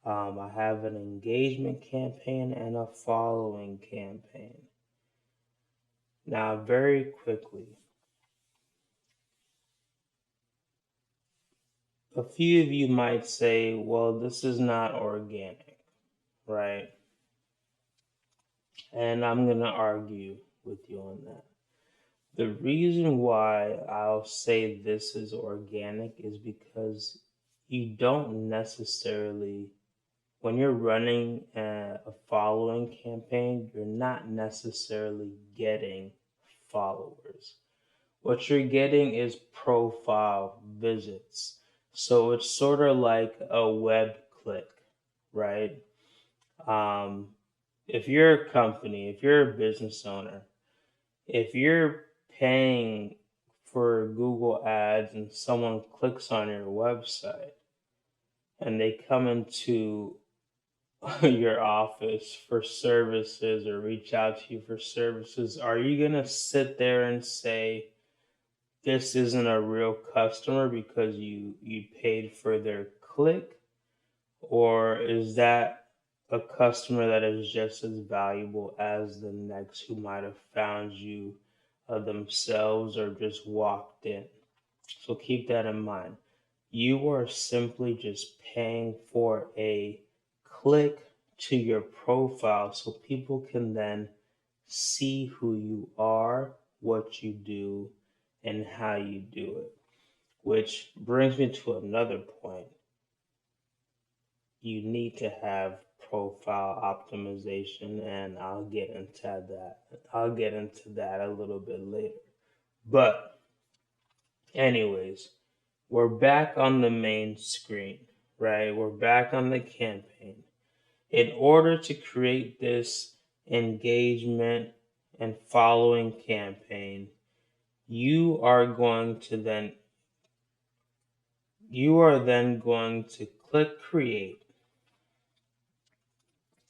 I have an engagement campaign and a following campaign. Now, very quickly, a few of you might say, well, this is not organic, right? And I'm going to argue with you on that. The reason why I'll say this is organic is because you don't necessarily, when you're running a following campaign, you're not necessarily getting followers. What you're getting is profile visits. So it's sort of like a web click, right? Um, if you're a company, if you're a business owner, if you're paying for Google Ads and someone clicks on your website and they come into your office for services or reach out to you for services, are you going to sit there and say, this isn't a real customer because you paid for their click? Or is that a customer that is just as valuable as the next who might have found you themselves or just walked in? So keep that in mind. You are simply just paying for a click to your profile so people can then see who you are, what you do, and how you do it. Which brings me to another point. You need to have profile optimization, and I'll get into that. I'll get into that a little bit later. But anyways, we're back on the main screen, right? We're back on the campaign. In order to create this engagement and following campaign, you are then going to click create.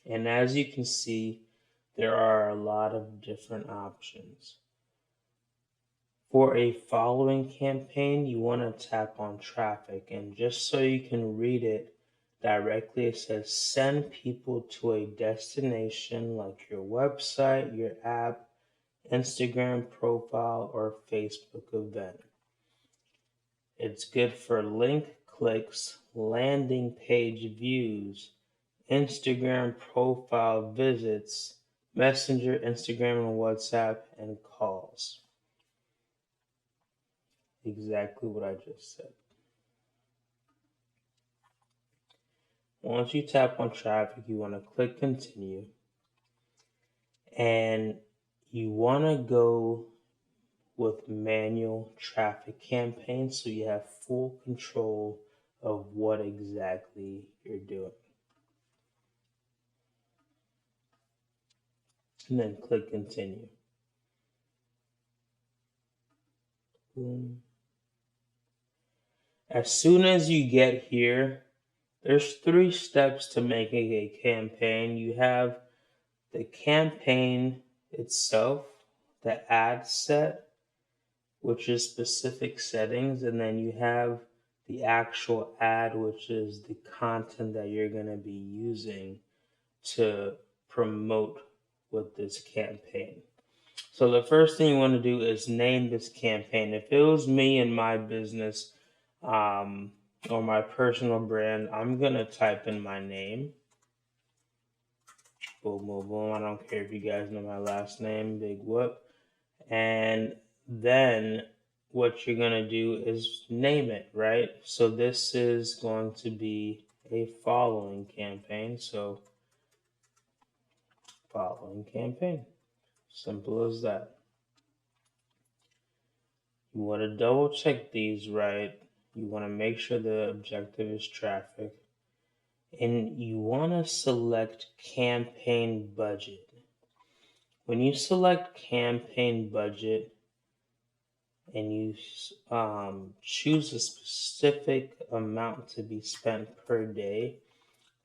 And as you can see, there are a lot of different options. For a following campaign, you want to tap on traffic, and just so you can read it directly, it says send people to a destination like your website, your app, Instagram profile, or Facebook event. It's good for link clicks, landing page views, Instagram profile visits, Messenger, Instagram, and WhatsApp, and calls. Exactly what I just said. Once you tap on traffic, you want to click continue. And you want to go with manual traffic campaigns so you have full control of what exactly you're doing. And then click continue. Boom. As soon as you get here, there's 3 steps to making a campaign. You have the campaign itself, the ad set, which is specific settings, and then you have the actual ad, which is the content that you're going to be using to promote with this campaign. So the first thing you want to do is name this campaign. If it was me and my business or my personal brand, I'm going to type in my name. Boom, boom, boom. I don't care if you guys know my last name, Big Whoop. And then what you're going to do is name it, right? So this is going to be a following campaign. So following campaign. Simple as that. You want to double check these, right? You want to make sure the objective is traffic. And you want to select campaign budget. When you select campaign budget and you choose a specific amount to be spent per day,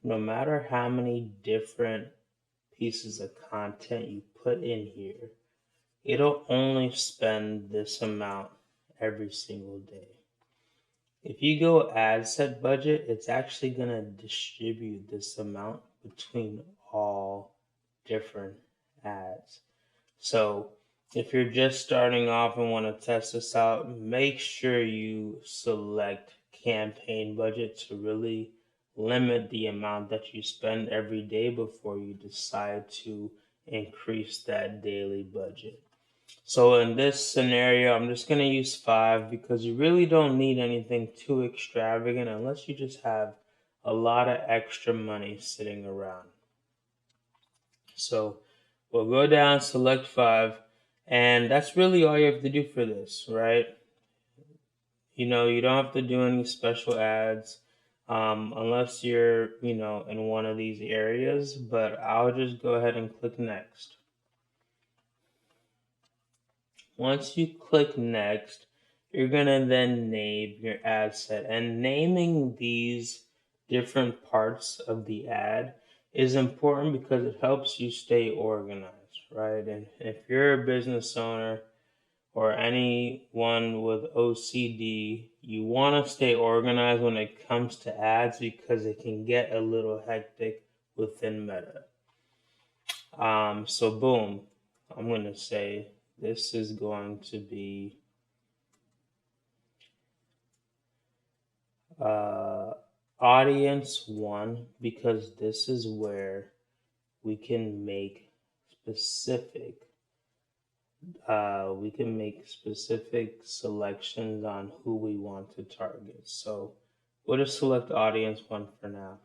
no matter how many different pieces of content you put in here, it'll only spend this amount every single day. If you go ad set budget, it's actually going to distribute this amount between all different ads. So if you're just starting off and want to test this out, make sure you select campaign budget to really limit the amount that you spend every day before you decide to increase that daily budget. So in this scenario, I'm just going to use 5 because you really don't need anything too extravagant unless you just have a lot of extra money sitting around. So we'll go down, select 5, and that's really all you have to do for this, right? You don't have to do any special ads unless you're, in one of these areas, but I'll just go ahead and click next. Once you click next, you're going to then name your ad set. And naming these different parts of the ad is important because it helps you stay organized, right? And if you're a business owner or anyone with OCD, you want to stay organized when it comes to ads because it can get a little hectic within Meta. So boom, I'm going to say this is going to be audience 1 because this is where we can make specific selections on who we want to target. So we'll just select audience 1 for now.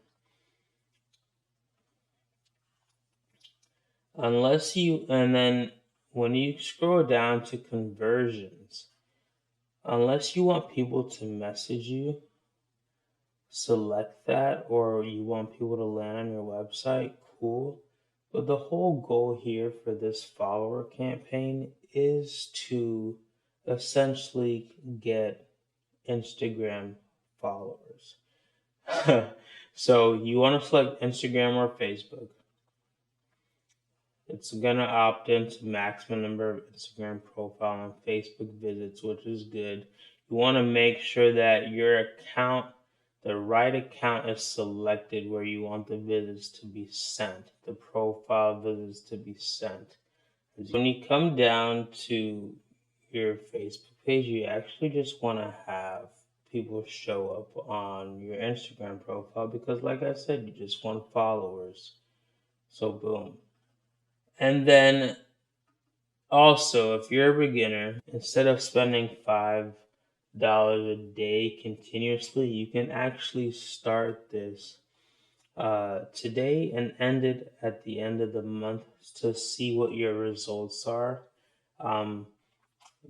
And then when you scroll down to conversions, unless you want people to message you, select that, or you want people to land on your website, cool. But the whole goal here for this follower campaign is to essentially get Instagram followers. So you want to select Instagram or Facebook. It's going to opt into maximum number of Instagram profile and Facebook visits, which is good. You want to make sure that your account, the right account, is selected where you want the visits to be sent, the profile visits to be sent. When you come down to your Facebook page, you actually just want to have people show up on your Instagram profile because, like I said, you just want followers. So boom. And then also, if you're a beginner, instead of spending $5 a day continuously, you can actually start this today and end it at the end of the month to see what your results are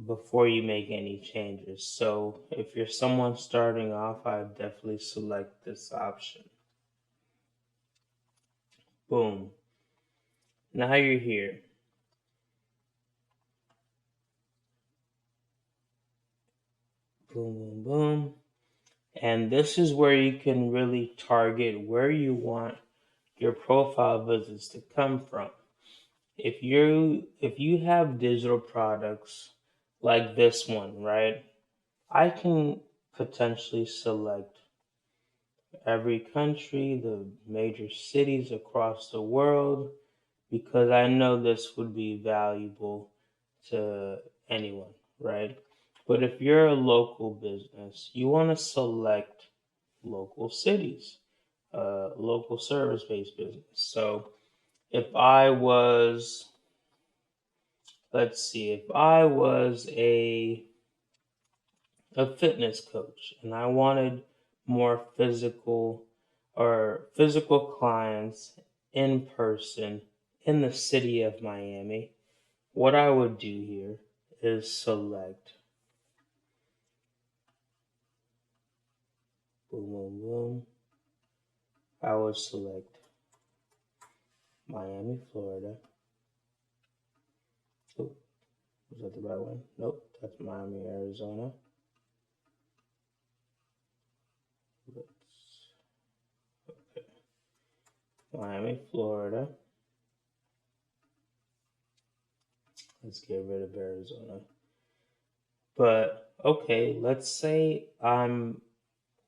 before you make any changes. So if you're someone starting off, I would definitely select this option. Boom. Now you're here. Boom, boom, boom. And this is where you can really target where you want your profile visits to come from. If you have digital products like this one, right? I can potentially select every country, the major cities across the world, because I know this would be valuable to anyone, right? But if you're a local business, you want to select local cities, local service-based business. So if I was, let's see, if I was a fitness coach and I wanted more physical clients in person in the city of Miami, what I would do here is select boom, boom, boom. I would select Miami, Florida. Oh, was that the right one? Nope, that's Miami, Arizona. Okay. Miami, Florida. Let's get rid of Arizona. But okay, let's say I'm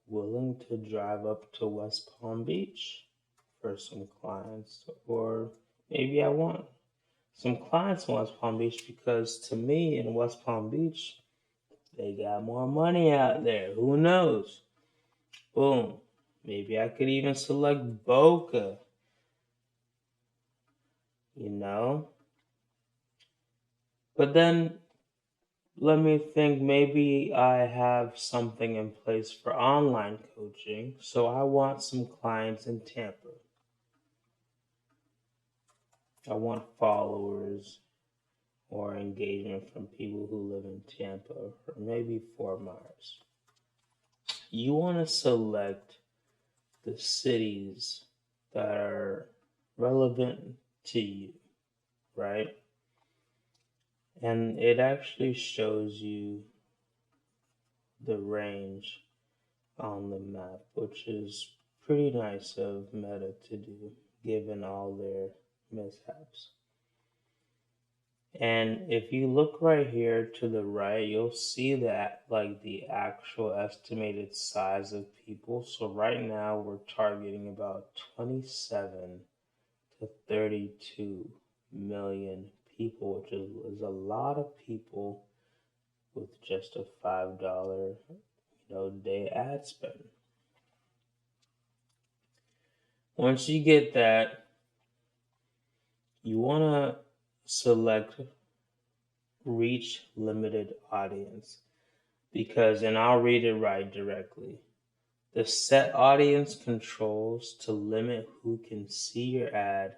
willing to drive up to West Palm Beach for some clients, or maybe I want some clients in West Palm Beach because to me in West Palm Beach, they got more money out there. Who knows? Boom. Maybe I could even select Boca, you know? But then let me think, maybe I have something in place for online coaching. So I want some clients in Tampa. I want followers or engagement from people who live in Tampa or maybe Fort Myers. You want to select the cities that are relevant to you, right? And it actually shows you the range on the map, which is pretty nice of Meta to do, given all their mishaps. And if you look right here to the right, you'll see that like the actual estimated size of people. So right now we're targeting about 27 to 32 million people, which is a lot of people with just a $5 day ad spend. Once you get that, you want to select reach limited audience because, and I'll read it right directly, the set audience controls to limit who can see your ad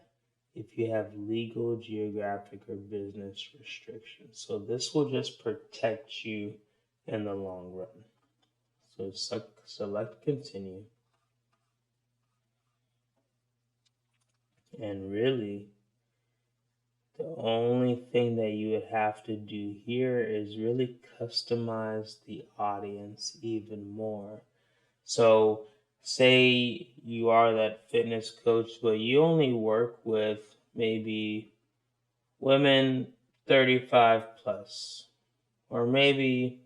if you have legal, geographic, or business restrictions. So this will just protect you in the long run. So select continue. And really, the only thing that you would have to do here is really customize the audience even more. So say you are that fitness coach, but you only work with maybe women 35 plus, or maybe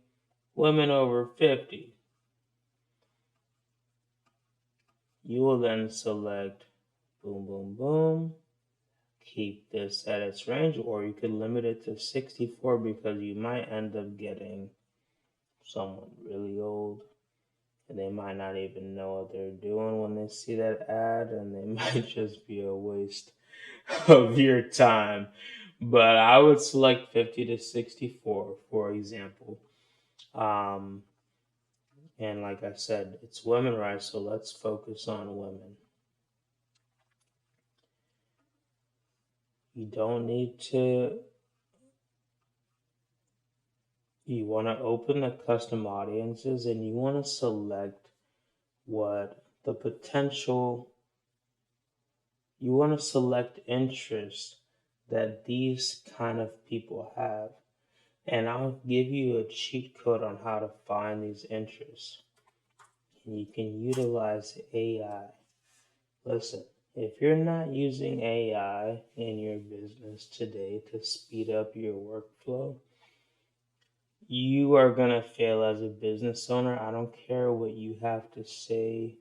women over 50. You will then select boom, boom, boom. Keep this at its range, or you could limit it to 64 because you might end up getting someone really old and they might not even know what they're doing when they see that ad, and they might just be a waste of your time. But I would select 50 to 64, for example. And like I said, it's women rights, so let's focus on women. You don't need to, you want to open the custom audiences and you want to select what the potential, you want to select interests that these kind of people have. And I'll give you a cheat code on how to find these interests. And you can utilize AI. Listen, if you're not using AI in your business today to speed up your workflow, you are going to fail as a business owner. I don't care what you have to say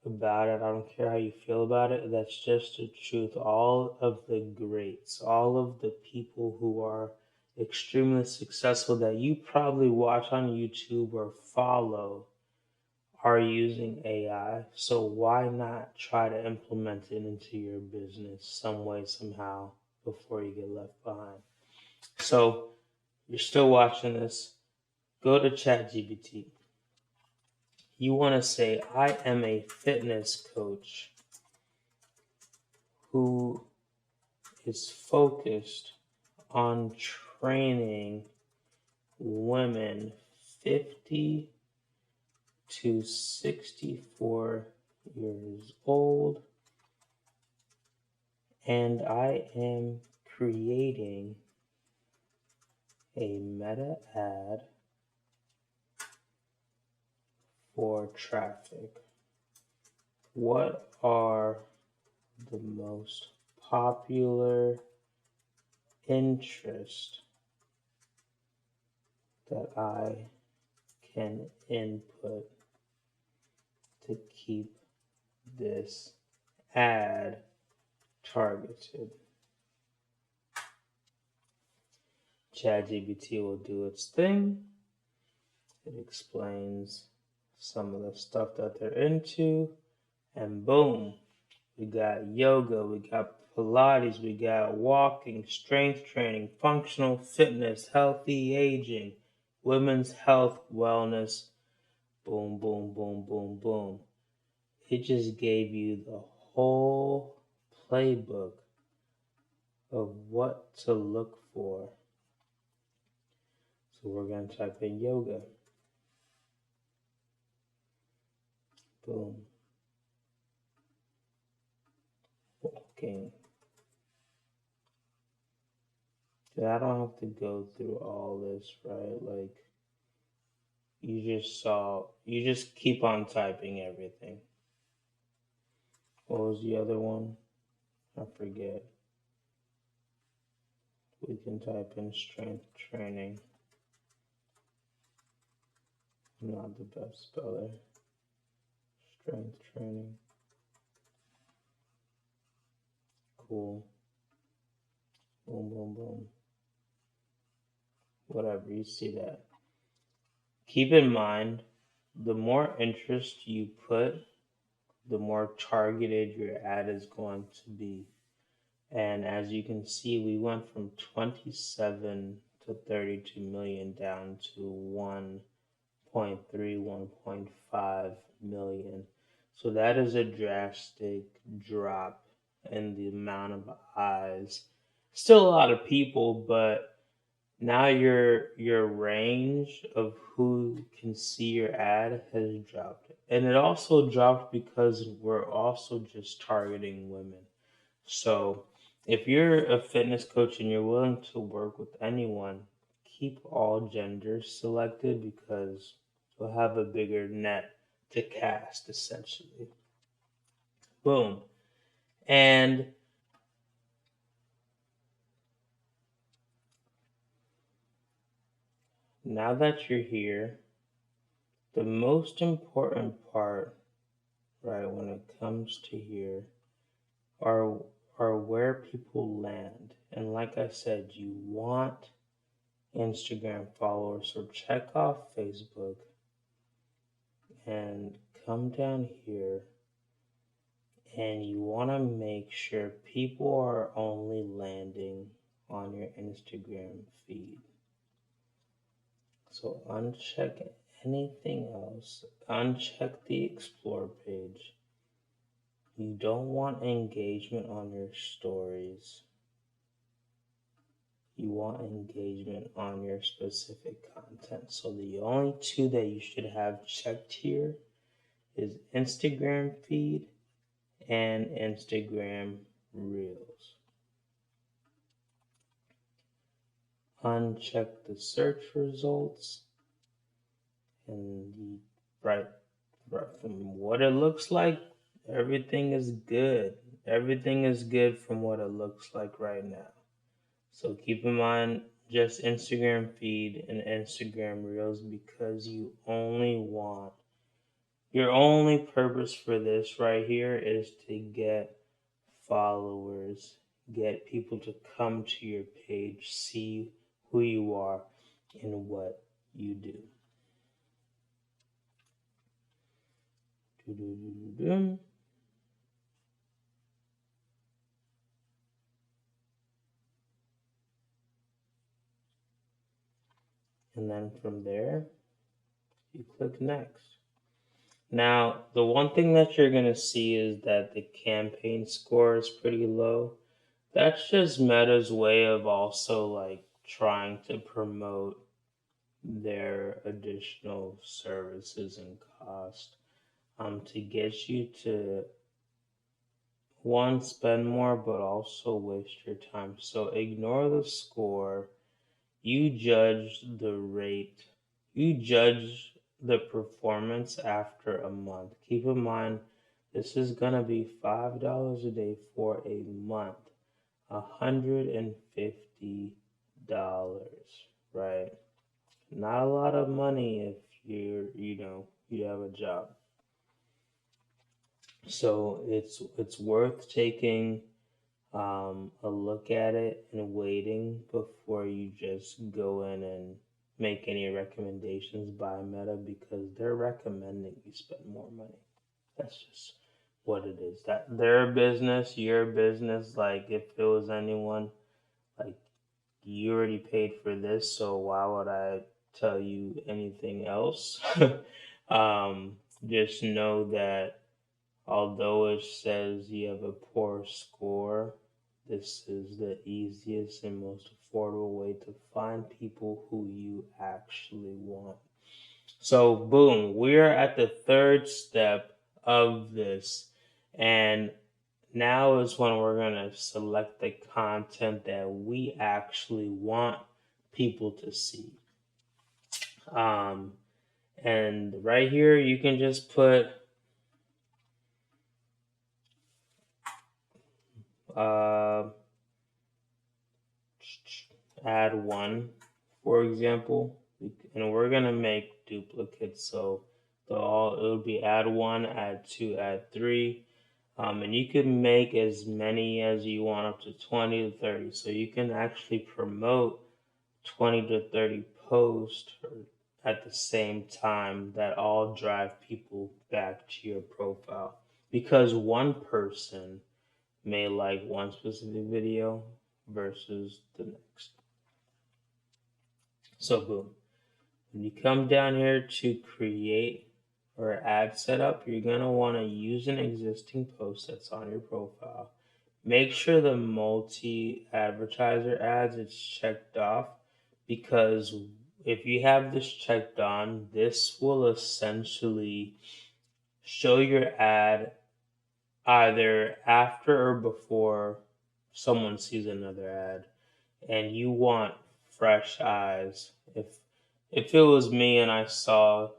about it. I don't care how you feel about it. That's just the truth. All of the greats, all of the people who are extremely successful that you probably watch on YouTube or follow are using AI. So why not try to implement it into your business some way, somehow, before you get left behind? So you're still watching this, go to ChatGPT. You want to say, I am a fitness coach who is focused on training women 50 to 64 years old, and I am creating a meta ad for traffic. What are the most popular interests that I can input to keep this ad targeted. ChatGPT will do its thing. It explains some of the stuff that they're into, and boom, we got yoga, we got Pilates, we got walking, strength training, functional fitness, healthy aging, women's health, wellness. Boom, boom, boom, boom, boom. It just gave you the whole playbook of what to look for. So we're going to type in yoga. Boom. Walking. I don't have to go through all this, right? Like, you just keep on typing everything. What was the other one? I forget. We can type in strength training. I'm not the best speller. Strength training. Cool. Boom, boom, boom. Whatever, you see that. Keep in mind, the more interest you put, the more targeted your ad is going to be. And as you can see, we went from 27 to 32 million down to 1.3, 1.5 million. So that is a drastic drop in the amount of eyes. Still a lot of people, but now your range of who can see your ad has dropped. And it also dropped because we're also just targeting women. So if you're a fitness coach and you're willing to work with anyone, keep all genders selected because you'll have a bigger net to cast, essentially. Boom. And now that you're here, the most important part, right, when it comes to here are where people land. And like I said, you want Instagram followers, so check off Facebook and come down here, and you want to make sure people are only landing on your Instagram feed. So uncheck anything else, uncheck the explore page. You don't want engagement on your stories. You want engagement on your specific content. So the only two that you should have checked here is Instagram feed and Instagram Reels. Uncheck the search results, and right from what it looks like, everything is good. Everything is good from what it looks like right now. So keep in mind just Instagram feed and Instagram Reels because your only purpose for this right here is to get followers, get people to come to your page, see who you are and what you do. And then from there, you click next. Now, the one thing that you're going to see is that the campaign score is pretty low. That's just Meta's way of also like trying to promote their additional services and cost to get you to one, spend more, but also waste your time. So ignore the score. You judge the rate. You judge the performance after a month. Keep in mind, this is going to be $5 a day for a month. $150, right? Not a lot of money if you have a job. So it's worth taking a look at it and waiting before you just go in and make any recommendations by Meta, because they're recommending you spend more money. That's just what it is. That their business, your business. Like if it was anyone, like you already paid for this, so why would I tell you anything else? Just know that although it says you have a poor score, this is the easiest and most affordable way to find people who you actually want. So, boom, we're at the third step of this. And now is when we're going to select the content that we actually want people to see. Um, and right here, you can just put uh, add one, for example, and we're going to make duplicates. So it'll be add one, add two, add three. And you can make as many as you want, up to 20 to 30. So you can actually promote 20 to 30 posts at the same time that all drive people back to your profile. Because one person may like one specific video versus the next. So boom. When you come down here to create or ad setup, you're going to want to use an existing post that's on your profile. Make sure the multi-advertiser ads is checked off, because if you have this checked on, this will essentially show your ad either after or before someone sees another ad, and you want fresh eyes. If it was me and I saw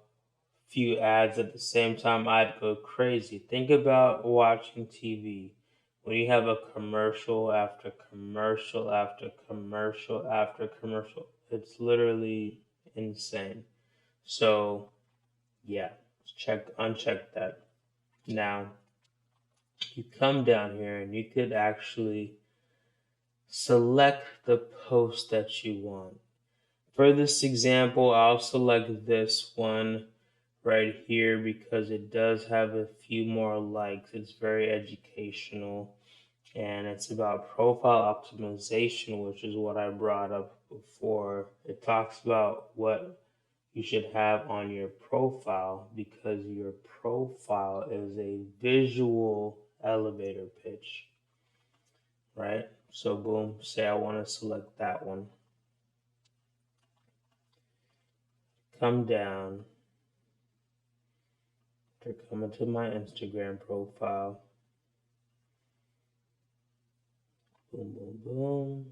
few ads at the same time, I'd go crazy. Think about watching TV when you have a commercial after commercial after commercial after commercial. It's literally insane. So yeah, uncheck that. Now you come down here and you could actually select the post that you want. For this example, I'll select this one right here because it does have a few more likes. It's very educational, and it's about profile optimization, which is what I brought up before. It talks about what you should have on your profile, because your profile is a visual elevator pitch, right? So boom, say I want to select that one. Come down. They're coming to my Instagram profile. Boom, boom, boom.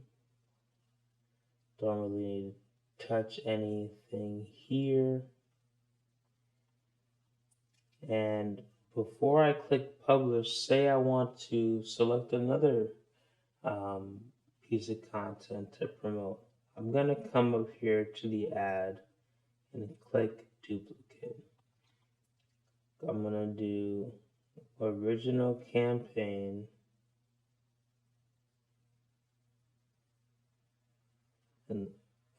Don't really need to touch anything here. And before I click publish, say I want to select another piece of content to promote. I'm going to come up here to the ad and click duplicate. I'm going to do original campaign, and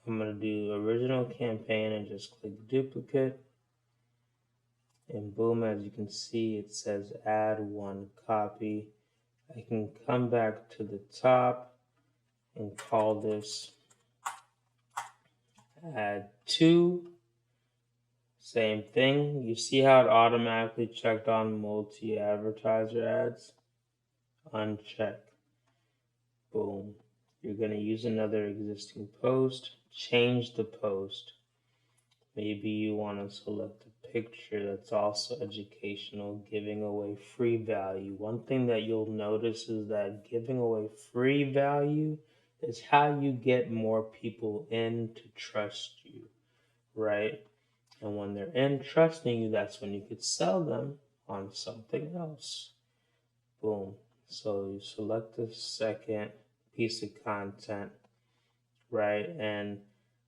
I'm going to do original campaign and just click duplicate, and boom, as you can see, it says add one copy. I can come back to the top and call this add two. Same thing. You see how it automatically checked on multi-advertiser ads? Uncheck. Boom. You're going to use another existing post. Change the post. Maybe you want to select a picture that's also educational, giving away free value. One thing that you'll notice is that giving away free value is how you get more people in to trust you, right? And when they're in trusting you, that's when you could sell them on something else. Boom. So you select the second piece of content, right? And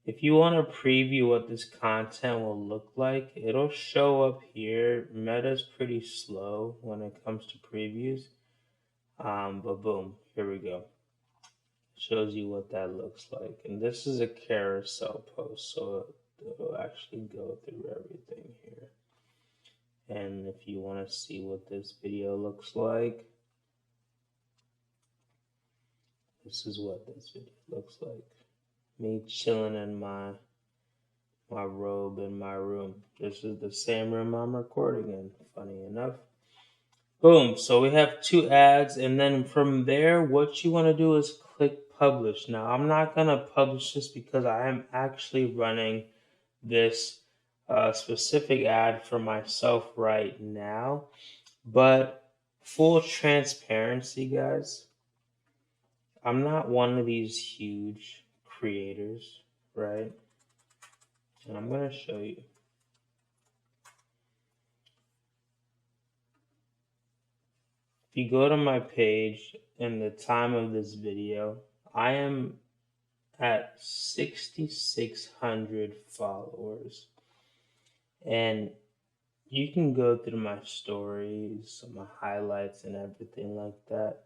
If you want to preview what this content will look like, it'll show up here. Meta's pretty slow when it comes to previews. But boom, here we go. Shows you what that looks like. And this is a carousel post, so it'll actually go through everything here. And if you want to see what this video looks like, this is what this video looks like. Me chilling in my robe in my room. This is the same room I'm recording in, funny enough. Boom, so we have 2 ads, and then from there, what you want to do is click publish. Now, I'm not going to publish this because I am actually running this specific ad for myself right now, but full transparency, guys, I'm not one of these huge creators, right? And I'm going to show you. If you go to my page in the time of this video, I am at 6,600 followers. And you can go through my stories, my highlights, and everything like that.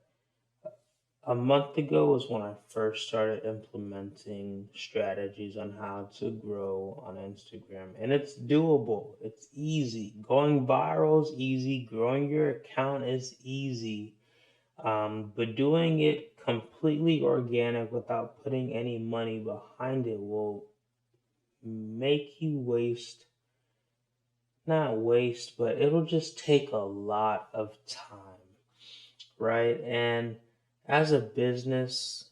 A month ago was when I first started implementing strategies on how to grow on Instagram. And it's doable. It's easy. Going viral is easy. Growing your account is easy. But doing it completely organic without putting any money behind it will make you not waste, but it'll just take a lot of time, right? And as a business,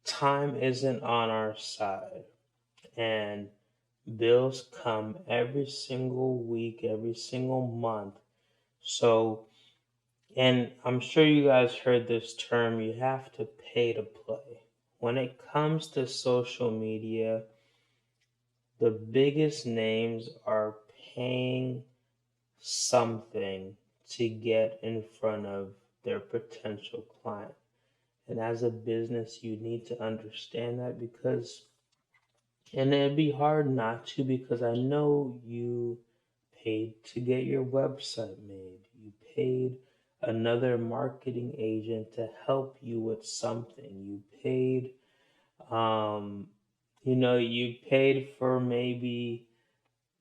time isn't on our side, and bills come every single week, every single month. So, and I'm sure you guys heard this term, you have to pay to play. When it comes to social media, the biggest names are paying something to get in front of their potential client. And as a business, you need to understand that and it'd be hard not to, because I know you paid to get your website made. You paid another marketing agent to help you with something. You paid, you paid for maybe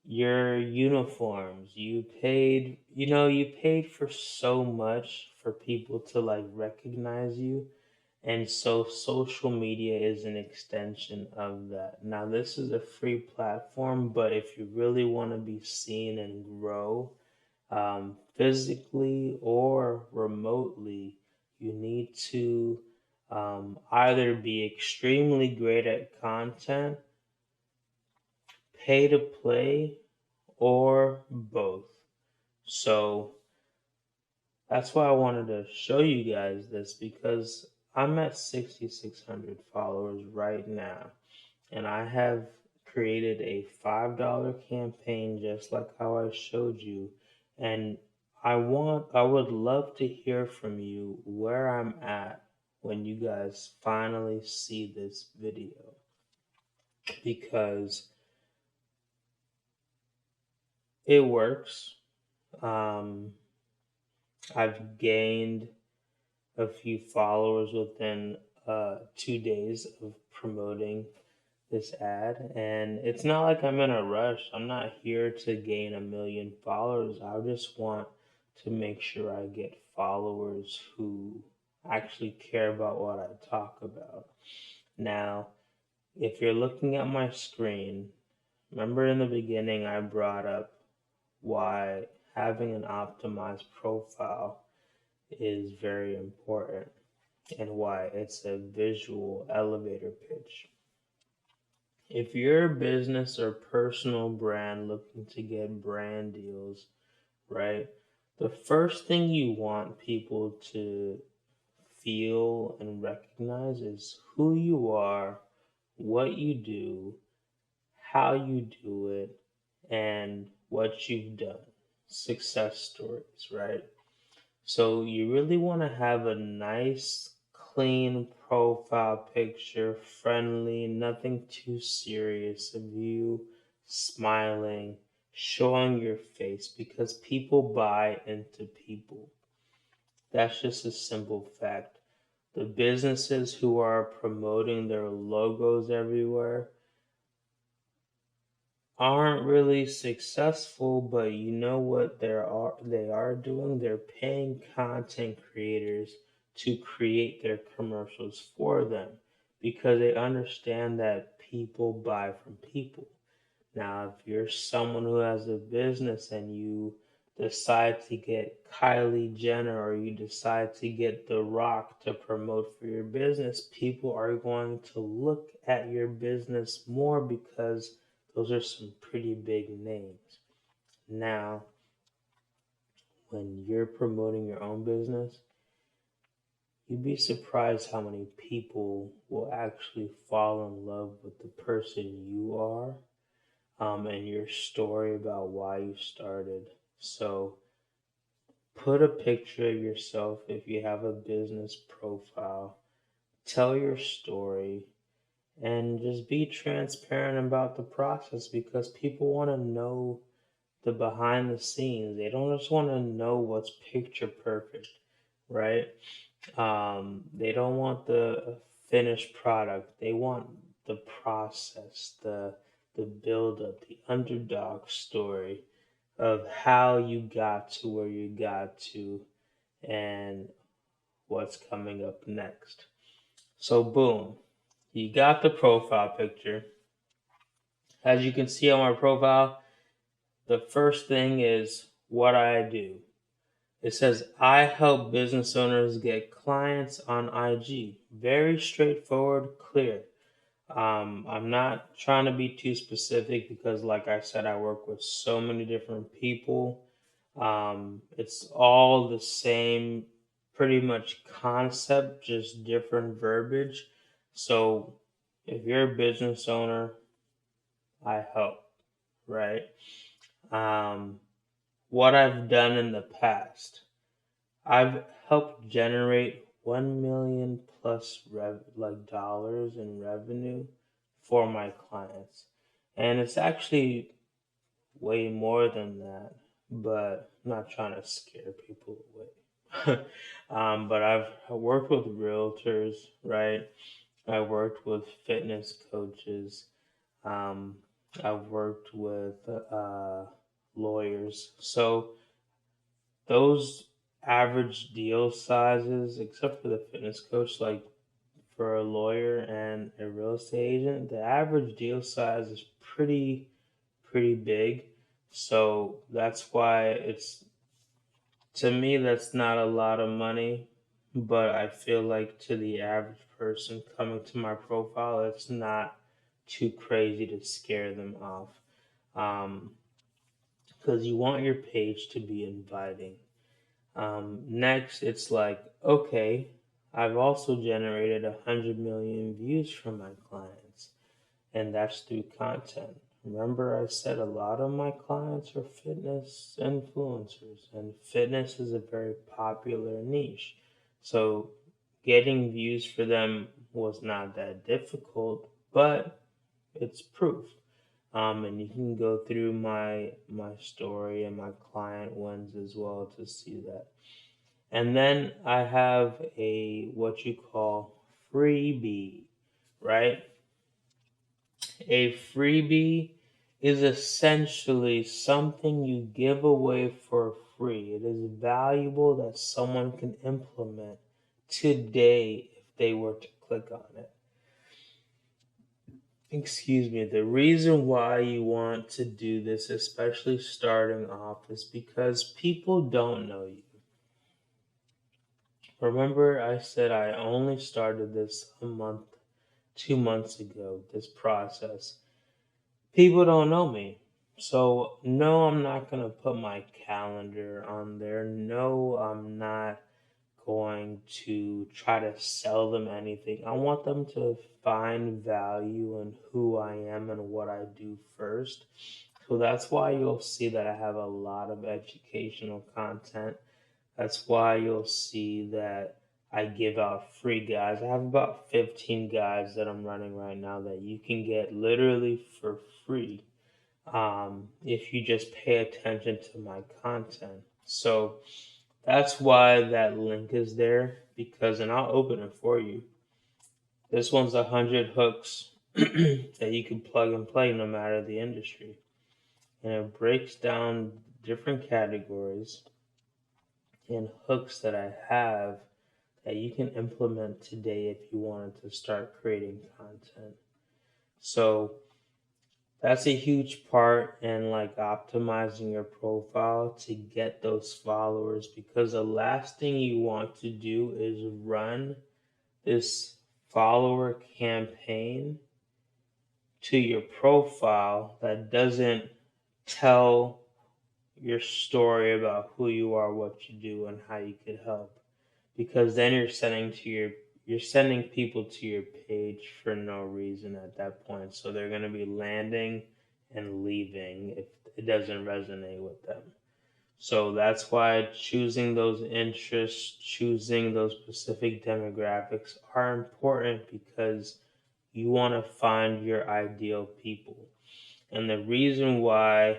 your uniforms. You paid for so much for people to like recognize you. And so social media is an extension of that. Now, this is a free platform, but if you really want to be seen and grow physically or remotely, you need to either be extremely great at content, pay to play, or both. So that's why I wanted to show you guys this, because I'm at 6,600 followers right now, and I have created a $5 campaign just like how I showed you. And I would love to hear from you where I'm at when you guys finally see this video, because it works. I've gained a few followers within 2 days of promoting this ad, and it's not like I'm in a rush. I'm not here to gain 1 million followers. I just want to make sure I get followers who actually care about what I talk about. Now, if you're looking at my screen, remember in the beginning I brought up why having an optimized profile is very important, and why it's a visual elevator pitch. If you're a business or personal brand looking to get brand deals, right, the first thing you want people to feel and recognize is who you are, what you do, how you do it, and what you've done. Success stories, right? So you really want to have a nice, clean profile picture, friendly, nothing too serious of you smiling, showing your face because people buy into people. That's just a simple fact. The businesses who are promoting their logos everywhere aren't really successful, but you know what they are doing? They're paying content creators to create their commercials for them because they understand that people buy from people. Now, if you're someone who has a business and you decide to get Kylie Jenner or you decide to get The Rock to promote for your business, people are going to look at your business more because those are some pretty big names. Now, when you're promoting your own business, you'd be surprised how many people will actually fall in love with the person you are, and your story about why you started. So put a picture of yourself if you have a business profile, tell your story, and just be transparent about the process because people want to know the behind the scenes. They don't just want to know what's picture perfect, right? They don't want the finished product. They want the process, the build up, the underdog story of how you got to where you got to and what's coming up next. So boom, you got the profile picture. As you can see on my profile, the first thing is what I do. It says, I help business owners get clients on IG. Very straightforward, clear. I'm not trying to be too specific because, like I said, I work with so many different people. It's all the same, pretty much concept, just different verbiage. So, if you're a business owner, I help, right? Um, what I've done in the past. I've helped generate 1 million plus dollars in revenue for my clients. And it's actually way more than that, but I'm not trying to scare people away. But I've worked with realtors, right? I worked with fitness coaches. Um, I've worked with lawyers. So those average deal sizes, except for the fitness coach, like for a lawyer and a real estate agent, the average deal size is pretty big. So that's why it's, to me, that's not a lot of money, but I feel like to the average person coming to my profile, it's not too crazy to scare them off. Um, because you want your page to be inviting. Next, it's like, okay, I've also generated 100 million views from my clients, and that's through content. Remember, I said a lot of my clients are fitness influencers, and fitness is a very popular niche. So, getting views for them was not that difficult, but it's proof. And you can go through my story and my client ones as well to see that. And then I have a what you call freebie, right? A freebie is essentially something you give away for free. It is valuable that someone can implement today if they were to click on it. Excuse me, the reason why you want to do this, especially starting off, is because people don't know you. Remember, I said I only started this a month, 2 months ago, this process. People don't know me. So, no, I'm not going to put my calendar on there. No, I'm not going to try to sell them anything. I want them to find value in who I am and what I do first. So that's why you'll see that I have a lot of educational content. That's why you'll see that I give out free guides. I have about 15 guides that I'm running right now that you can get literally for free, if you just pay attention to my content. So that's why that link is there, because, and I'll open it for you. This one's 100 hooks that you can plug and play no matter the industry. And it breaks down different categories and hooks that I have that you can implement today if you wanted to start creating content. So that's a huge part in like optimizing your profile to get those followers, because the last thing you want to do is run this follower campaign to your profile that doesn't tell your story about who you are, what you do, and how you could help. Because then you're sending people to your page for no reason at that point. So they're going to be landing and leaving if it doesn't resonate with them. So that's why choosing those interests, choosing those specific demographics are important, because you want to find your ideal people. And the reason why,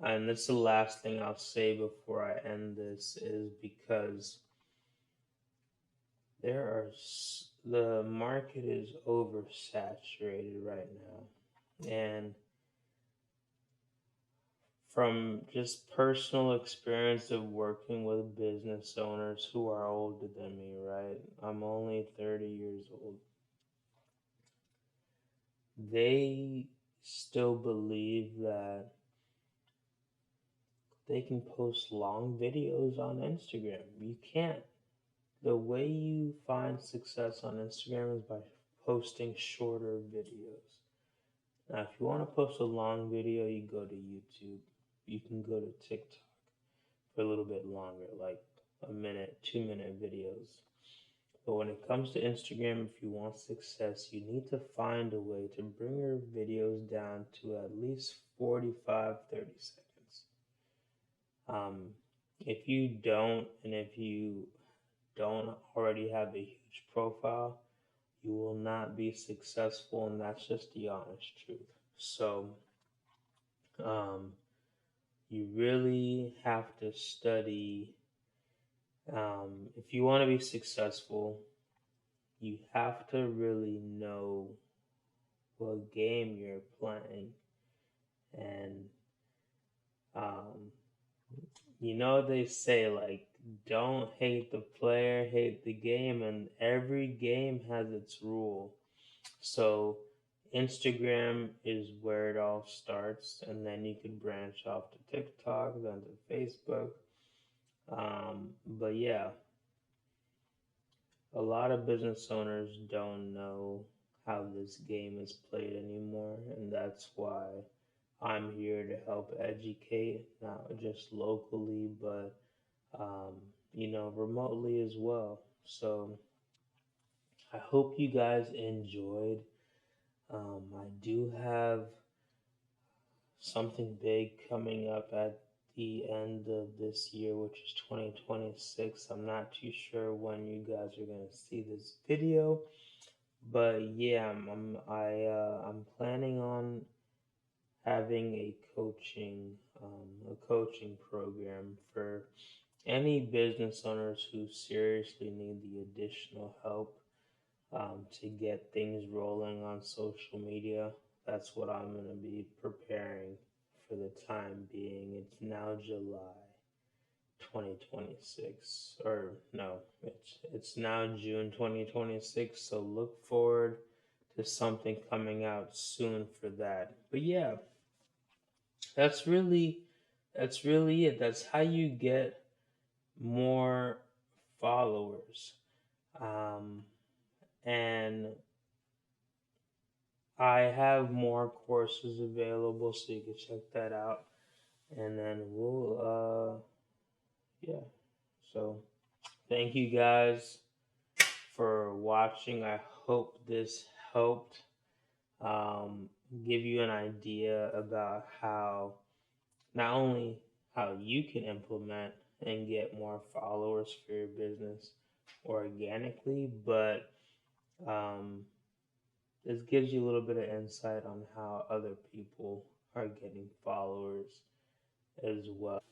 and this is the last thing I'll say before I end this, is because the market is oversaturated right now. And from just personal experience of working with business owners who are older than me, right? I'm only 30 years old. They still believe that they can post long videos on Instagram. You can't. The way you find success on Instagram is by posting shorter videos. Now, if you want to post a long video, you go to YouTube. You can go to TikTok for a little bit longer, like a minute, 2 minute videos. But when it comes to Instagram, if you want success, you need to find a way to bring your videos down to at least 45, 30 seconds. If you don't, and if you don't already have a huge profile, you will not be successful, and that's just the honest truth. So, you really have to study. If you want to be successful, you have to really know what game you're playing. And, they say, like, don't hate the player, hate the game, and every game has its rule. So Instagram is where it all starts, and then you can branch off to TikTok, then to Facebook. But yeah, a lot of business owners don't know how this game is played anymore, and that's why I'm here to help educate, not just locally, but remotely as well. So I hope you guys enjoyed. I do have something big coming up at the end of this year, which is 2026. I'm not too sure when you guys are going to see this video, but yeah, I'm planning on having a coaching program for any business owners who seriously need the additional help, to get things rolling on social media. That's what I'm going to be preparing for the time being. It's now July 2026, or no, it's now June 2026. So look forward to something coming out soon for that. But yeah, that's really it. That's how you get more followers. And I have more courses available, so you can check that out. And then yeah. So thank you guys for watching. I hope this helped, give you an idea about how, not only how you can implement and get more followers for your business, organically, but this gives you a little bit of insight on how other people are getting followers as well.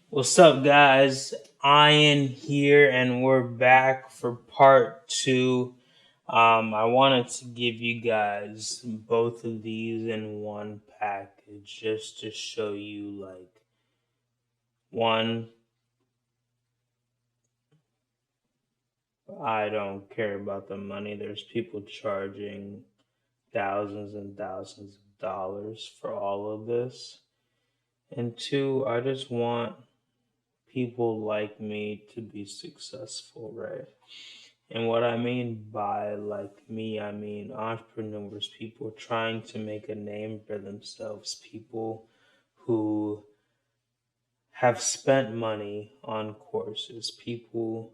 What's up, guys? Ian here, and we're back for part two. I wanted to give you guys both of these in one package just to show you, like, one, I don't care about the money. There's people charging thousands and thousands of dollars for all of this. And two, I just want people like me to be successful, right? And what I mean by like me, I mean entrepreneurs, people trying to make a name for themselves, people who have spent money on courses, people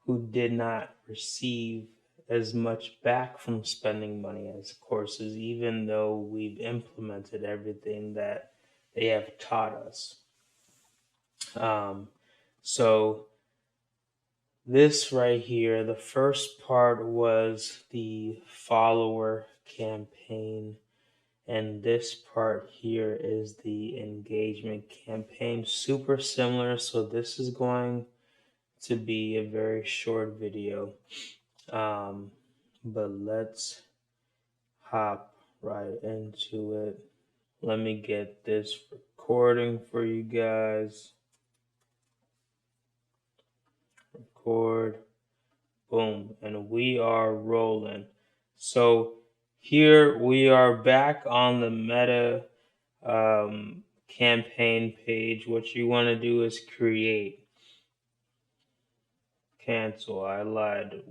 who did not receive as much back from spending money as courses, even though we've implemented everything that they have taught us. So this right here, the first part was the follower campaign, and this part here is the engagement campaign. Super similar, so this is going to be a very short video, but let's hop right into it. Let me get this recording for you guys. Record. Boom, and we are rolling. So here we are back on the Meta campaign page. What you want to do is create. Cancel, I lied.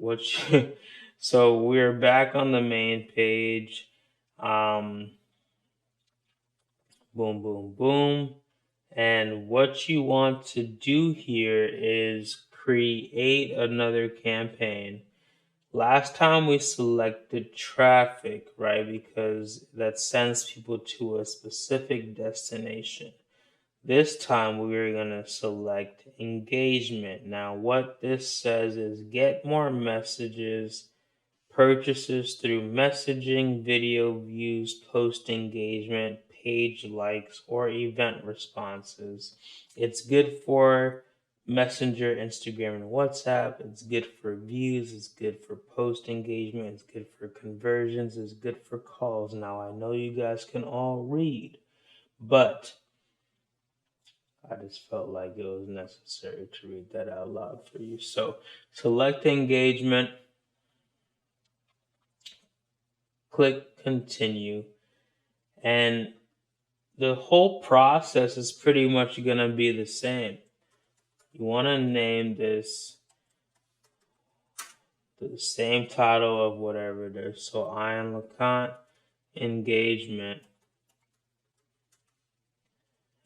So we're back on the main page. Boom, boom, boom. And what you want to do here is create another campaign. Last time we selected traffic, right? Because that sends people to a specific destination. This time we're going to select engagement. Now what this says is get more messages, purchases through messaging, video views, post engagement, page likes, or event responses. It's good for Messenger, Instagram, and WhatsApp. It's good for views. It's good for post engagement. It's good for conversions. It's good for calls. Now, I know you guys can all read, but I just felt like it was necessary to read that out loud for you. So, select engagement, click continue, and the whole process is pretty much going to be the same. You want to name this the same title of whatever it is. So Ayinde Leconte engagement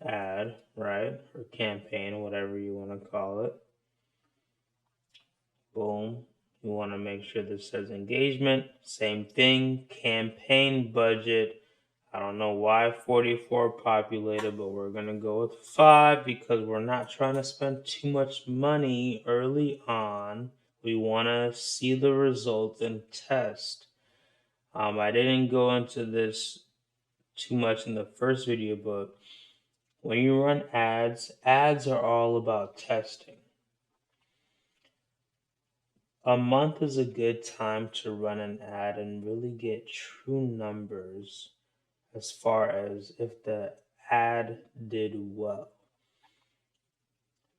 ad, right? Or campaign, whatever you want to call it. Boom. You want to make sure this says engagement. Same thing. Campaign budget. I don't know why 44 populated, but we're going to go with 5 because we're not trying to spend too much money early on. We want to see the results and test. I didn't go into this too much in the first video, but when you run ads are all about testing. A month is a good time to run an ad and really get true numbers as far as if the ad did well.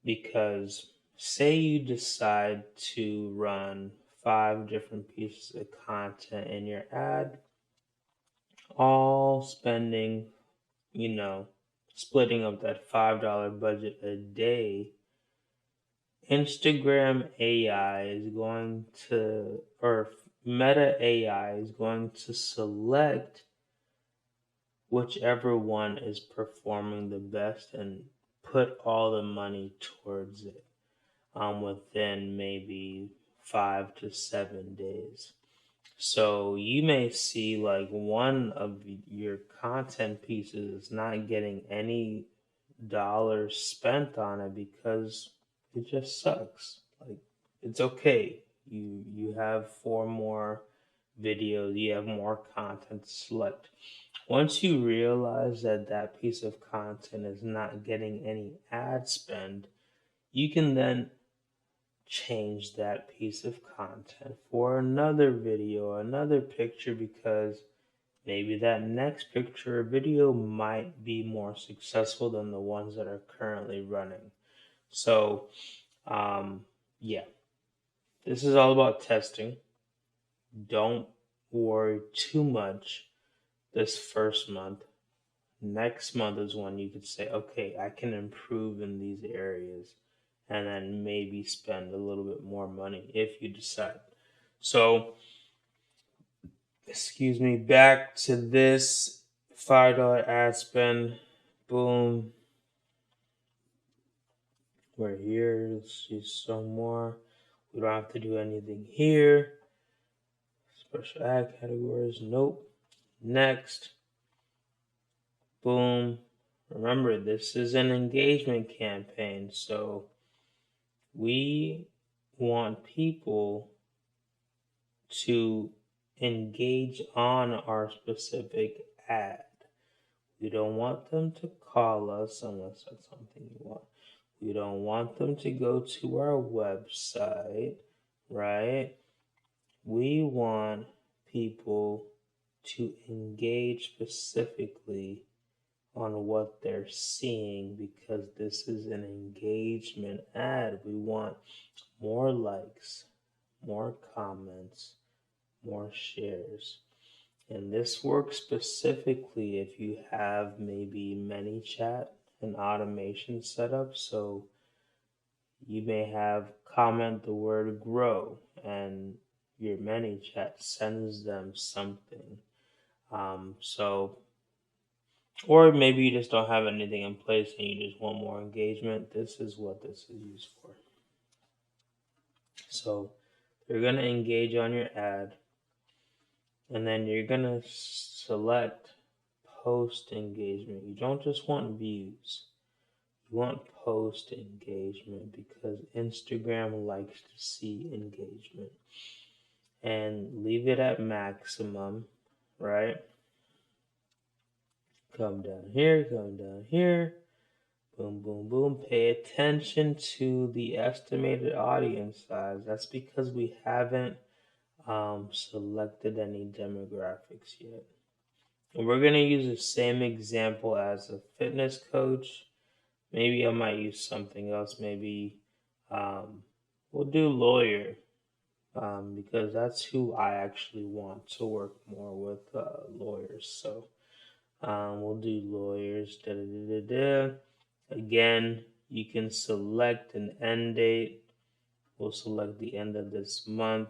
Because say you decide to run 5 different pieces of content in your ad, all spending, splitting up that $5 budget a day, Instagram AI is going to, or Meta AI is going to select whichever one is performing the best and put all the money towards it within maybe 5 to 7 days. So you may see like one of your content pieces is not getting any dollars spent on it because it just sucks. Like, It's okay. You have 4 more videos, you have more content to select. Once you realize that that piece of content is not getting any ad spend, you can then change that piece of content for another video, another picture, because maybe that next picture or video might be more successful than the ones that are currently running. So, yeah, this is all about testing. Don't worry too much this first month. Next month is when you could say, okay, I can improve in these areas, and then maybe spend a little bit more money if you decide. So, excuse me, back to this $5 ad spend. Boom. We're here. Let's do some more. We don't have to do anything here. Special ad categories. Nope. Next. Boom. Remember, this is an engagement campaign, so we want people to engage on our specific ad. We don't want them to call us unless that's something you want. We don't want them to go to our website, right? We want people to engage specifically on what they're seeing, because this is an engagement ad. We want more likes, more comments, more shares. And this works specifically if you have maybe ManyChat and automation set up. So you may have comment the word grow and your ManyChat sends them something. Or maybe you just don't have anything in place and you just want more engagement. This is what this is used for. So you're going to engage on your ad, and then you're going to select post engagement. You don't just want views. You want post engagement because Instagram likes to see engagement. And leave it at maximum, right? Come down here, come down here. Boom, boom, boom. Pay attention to the estimated audience size. That's because we haven't selected any demographics yet. And we're going to use the same example as a fitness coach. Maybe I might use something else. Maybe we'll do lawyer, because that's who I actually want to work more with, lawyers. So we'll do lawyers. Da, da, da, da, da. Again, you can select an end date. We'll select the end of this month.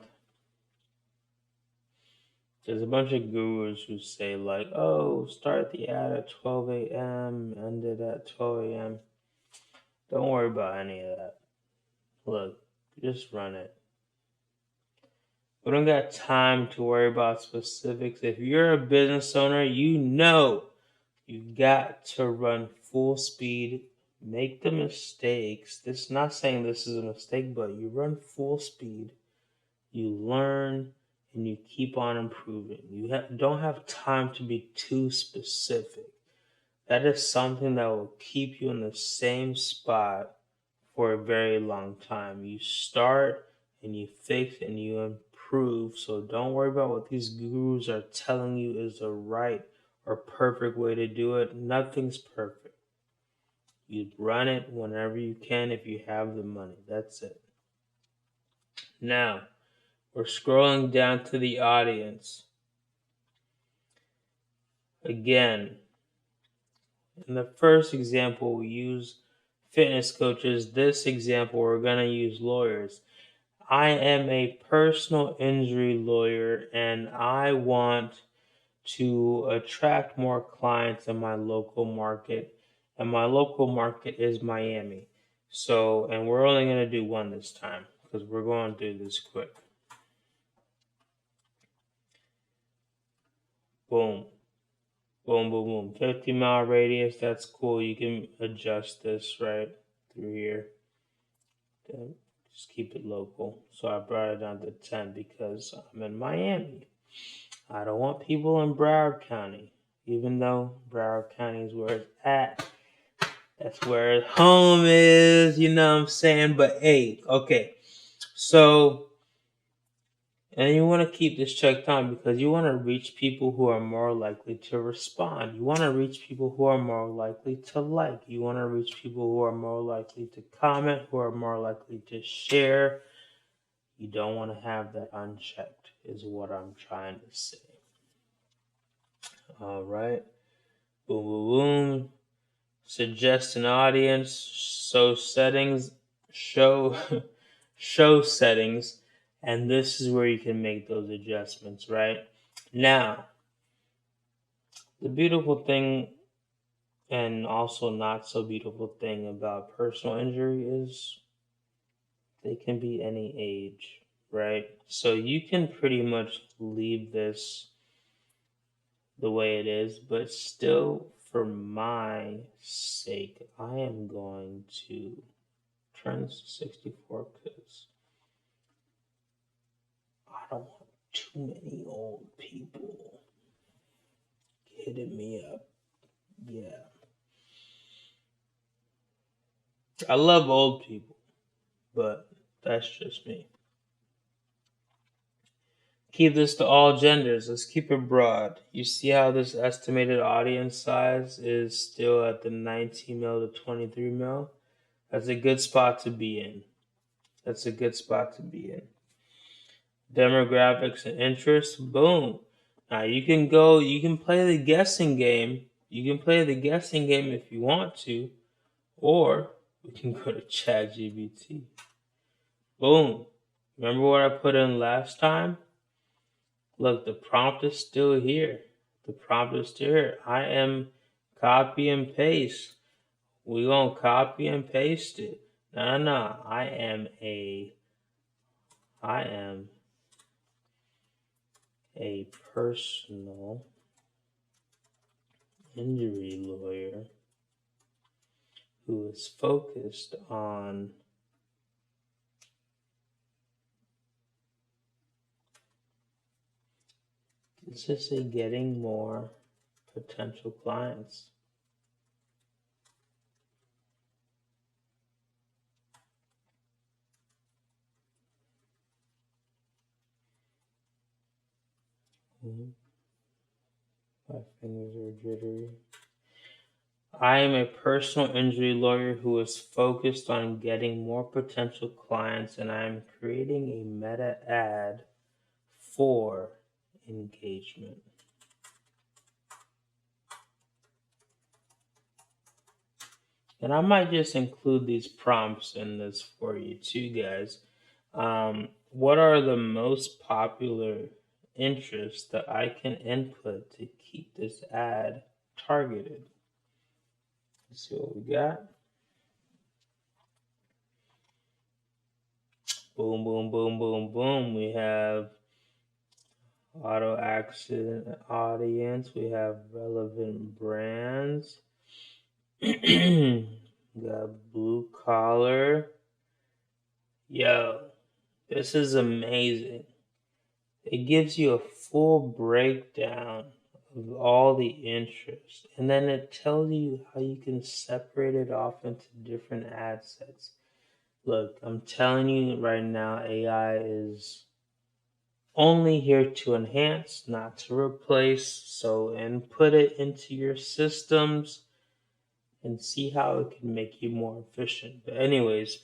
There's a bunch of gurus who say like, oh, start the ad at 12 a.m., end it at 12 a.m. Don't worry about any of that. Look, just run it. We don't got time to worry about specifics. If you're a business owner, you know you got to run full speed. Make the mistakes. This is not saying this is a mistake, but you run full speed. You learn and you keep on improving. You don't have time to be too specific. That is something that will keep you in the same spot for a very long time. You start and you fix and you improve. So don't worry about what these gurus are telling you is the right or perfect way to do it. Nothing's perfect. You run it whenever you can if you have the money. That's it. Now, we're scrolling down to the audience. Again, in the first example, we use fitness coaches. This example, we're going to use lawyers. I am a personal injury lawyer and I want to attract more clients in my local market. And my local market is Miami. So, and we're only going to do one this time because we're going to do this quick. Boom. Boom, boom, boom. 50-mile radius. That's cool. You can adjust this right through here. Just keep it local. So I brought it down to 10 because I'm in Miami. I don't want people in Broward County, even though Broward County is where it's at. That's where home is, you know what I'm saying? But hey, okay. So, and you want to keep this checked on because you want to reach people who are more likely to respond. You want to reach people who are more likely to like. You want to reach people who are more likely to comment, who are more likely to share. You don't want to have that unchecked, is what I'm trying to say. All right. Boom, boom, boom. Suggest an audience. Show settings. Show show settings. And this is where you can make those adjustments, right? Now, the beautiful thing and also not so beautiful thing about personal injury is they can be any age, right? So you can pretty much leave this the way it is, but still, for my sake, I am going to turn this to 64 because I don't want too many old people hitting me up. Yeah. I love old people, but that's just me. Keep this to all genders. Let's keep it broad. You see how this estimated audience size is still at the 19 mil to 23 mil? That's a good spot to be in. That's a good spot to be in. Demographics and interests, boom. Now you can play the guessing game. You can play the guessing game if you want to, or we can go to ChatGPT. Boom. Remember what I put in last time? Look, the prompt is still here. The prompt is still here. I am copy and paste. We gonna copy and paste it. No. I am a personal injury lawyer who is focused on getting more potential clients. My fingers are jittery. I am a personal injury lawyer who is focused on getting more potential clients, and I am creating a meta ad for engagement. And I might just include these prompts in this for you too, guys. What are the most popular interests that I can input to keep this ad targeted? Let's see what we got. Boom, boom, boom, boom, boom. We have auto accident audience. We have relevant brands. We got blue collar. Yo, this is amazing. It gives you a full breakdown of all the interest, and then it tells you how you can separate it off into different ad sets. Look, I'm telling you right now, AI is only here to enhance, not to replace. So input it into your systems and see how it can make you more efficient. But anyways,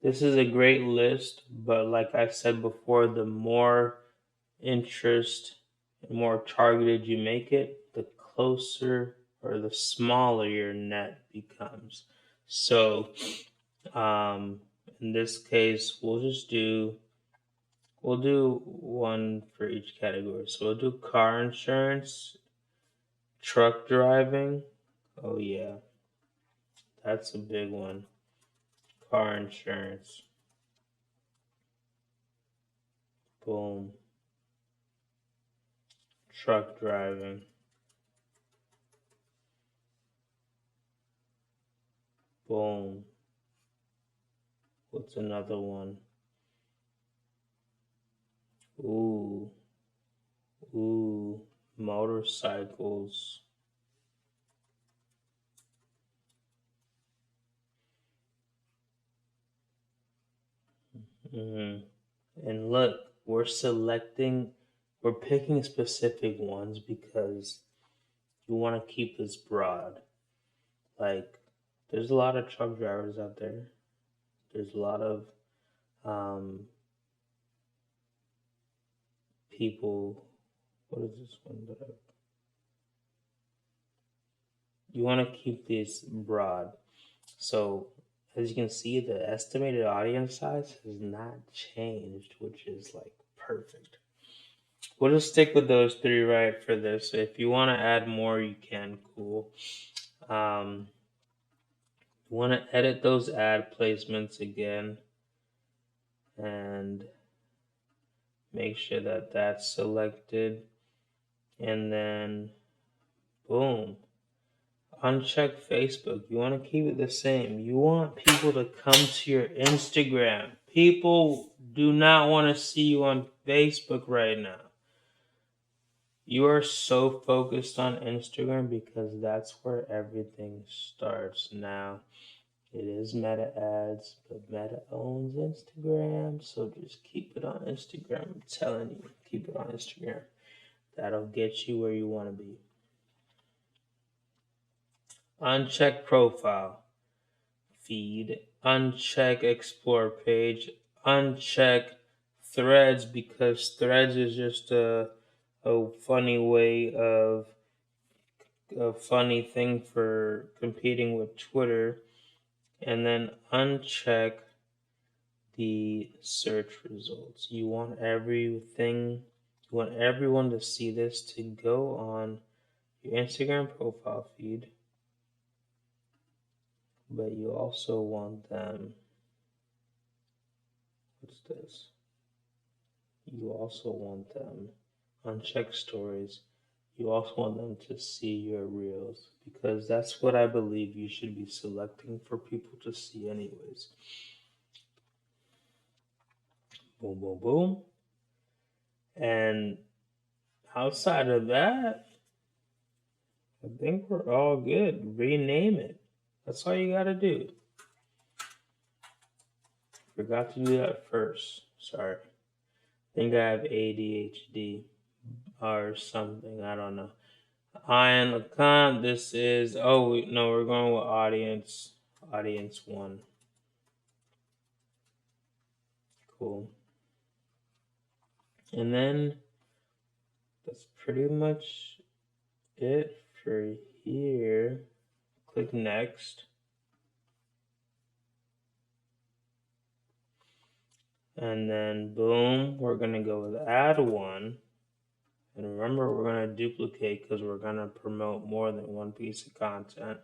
this is a great list, but like I said before, the more interest and more targeted you make it, the closer or the smaller your net becomes. So in this case, we'll do one for each category. So we'll do car insurance, truck driving. Oh yeah, that's a big one. Car insurance. Boom. Truck driving. Boom. What's another one? Ooh, motorcycles. Mhm. And look, we're picking specific ones because you want to keep this broad. Like, there's a lot of truck drivers out there. There's a lot of um, people. What is this one that I? You want to keep these broad. So, as you can see, the estimated audience size has not changed, which is like perfect. We'll just stick with those three right for this. If you want to add more, you can. Cool. Um, you want to edit those ad placements again and make sure that that's selected. And then, boom. Uncheck Facebook. You want to keep it the same. You want people to come to your Instagram. People do not want to see you on Facebook right now. You are so focused on Instagram because that's where everything starts now. It is Meta ads, but Meta owns Instagram, so just keep it on Instagram. I'm telling you, keep it on Instagram. That'll get you where you want to be. Uncheck profile feed, uncheck explore page, uncheck threads because threads is just a funny way of a funny thing for competing with Twitter, and then uncheck the search results. You want everyone to see this to go on your Instagram profile feed, but you also want them, what's this? You also want them uncheck stories. You also want them to see your reels because that's what I believe you should be selecting for people to see anyways. Boom, boom, boom. And outside of that, I think we're all good. Rename it. That's all you gotta do. Forgot to do that first. Sorry. I think I have ADHD or something. I don't know. Ayinde Leconte. This is. Oh no, we're going with audience. Audience 1. Cool. And then that's pretty much it for here. Click next. And then boom, we're going to go with add one. And remember, we're going to duplicate because we're going to promote more than one piece of content.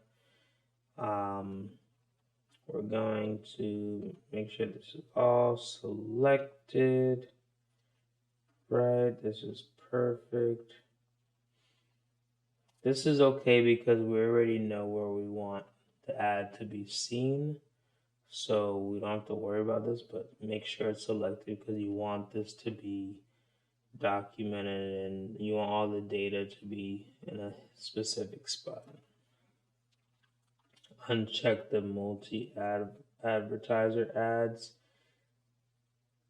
We're going to make sure this is all selected. Right, this is perfect. This is okay because we already know where we want the ad to be seen. So we don't have to worry about this, but make sure it's selected because you want this to be documented and you want all the data to be in a specific spot. Uncheck the multi-advertiser ads.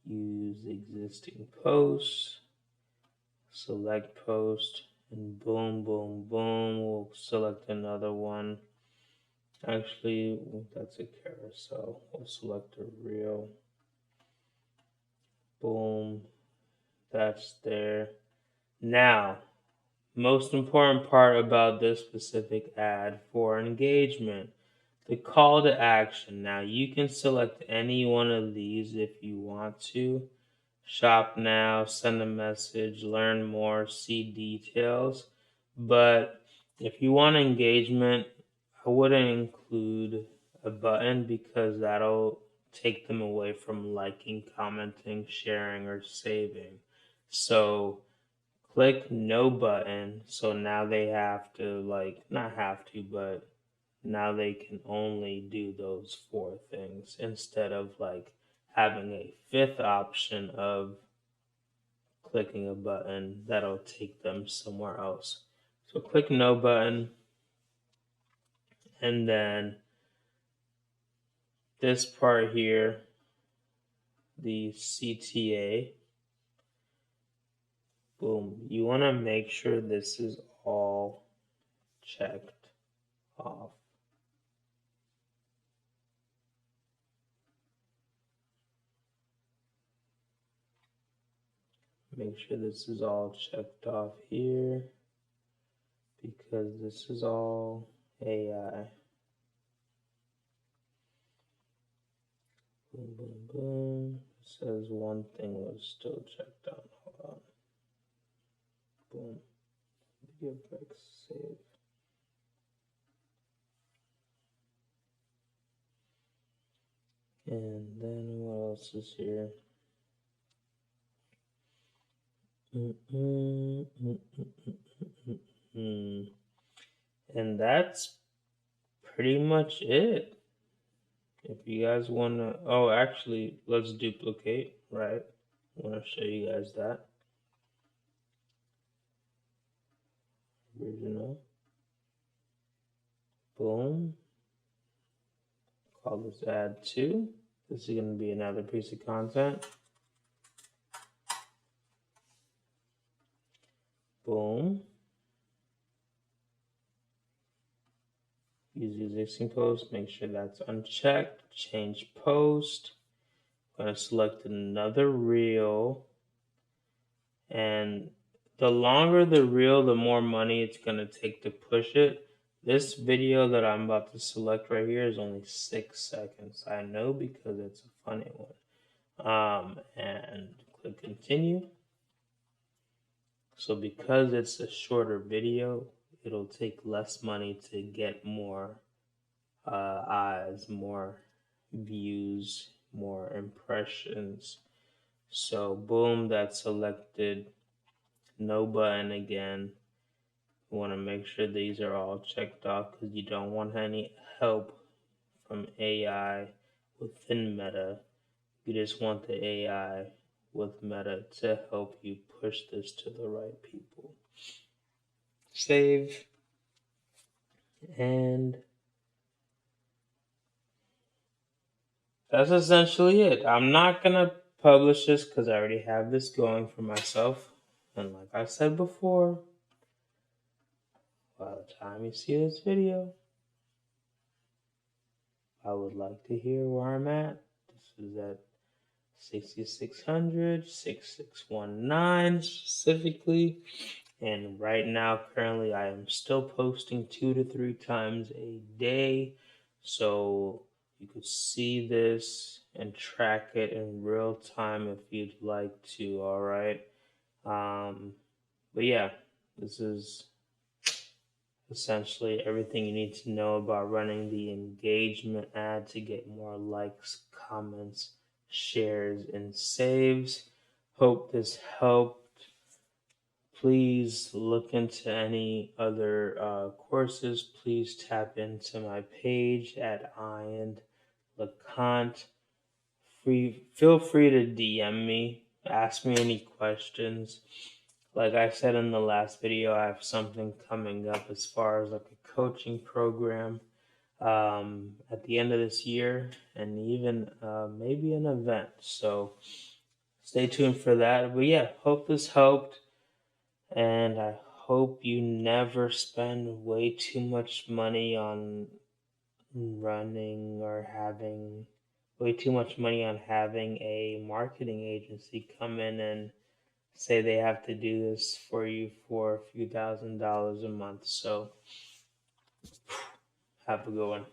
Use existing posts. Select post and boom, boom, boom. We'll select another one. Actually, that's a carousel. We'll select a reel. Boom. That's there. Now, most important part about this specific ad for engagement, the call to action. Now, you can select any one of these if you want to. Shop now, send a message, learn more, see details. But if you want engagement, I wouldn't include a button because that'll take them away from liking, commenting, sharing, or saving. So click no button. So now they have to, like, not have to, but now they can only do those 4 things instead of like having a 5th option of clicking a button that'll take them somewhere else. So click no button, and then this part here, the CTA, boom, you want to make sure this is all checked off. Make sure this is all checked off here, because this is all AI. Boom, boom, boom. It says one thing was still checked out. Hold on. Boom. Video break, save. And then what else is here? And that's pretty much it. If you guys want to, oh, actually, let's duplicate, right? I want to show you guys that. Original. Boom. Call this add to. This is going to be another piece of content. Boom. Use existing post. Make sure that's unchecked. Change post. I'm going to select another reel. And the longer the reel, the more money it's going to take to push it. This video that I'm about to select right here is only 6 seconds. I know because it's a funny one. And click continue. So because it's a shorter video, it'll take less money to get more eyes, more views, more impressions. So boom, that's selected. No button again. You want to make sure these are all checked off because you don't want any help from AI within Meta. You just want the AI with Meta to help you push this to the right people. Save. And that's essentially it. I'm not going to publish this because I already have this going for myself. And like I said before, by the time you see this video, I would like to hear where I'm at. This is at 6600, 6619 specifically. And right now, currently, I am still posting 2 to 3 times a day. So you could see this and track it in real time if you'd like to, all right? But yeah, this is essentially everything you need to know about running the engagement ad to get more likes, comments, shares, and saves. Hope this helped. Please look into any other courses. Please tap into my page at Ayinde Leconte. Feel free to DM me. Ask me any questions. Like I said in the last video, I have something coming up as far as like a coaching program at the end of this year, and even maybe an event. So stay tuned for that. But yeah, hope this helped. And I hope you never spend way too much money on running or having way too much money on having a marketing agency come in and say they have to do this for you for a few $1,000s a month. So have a good one.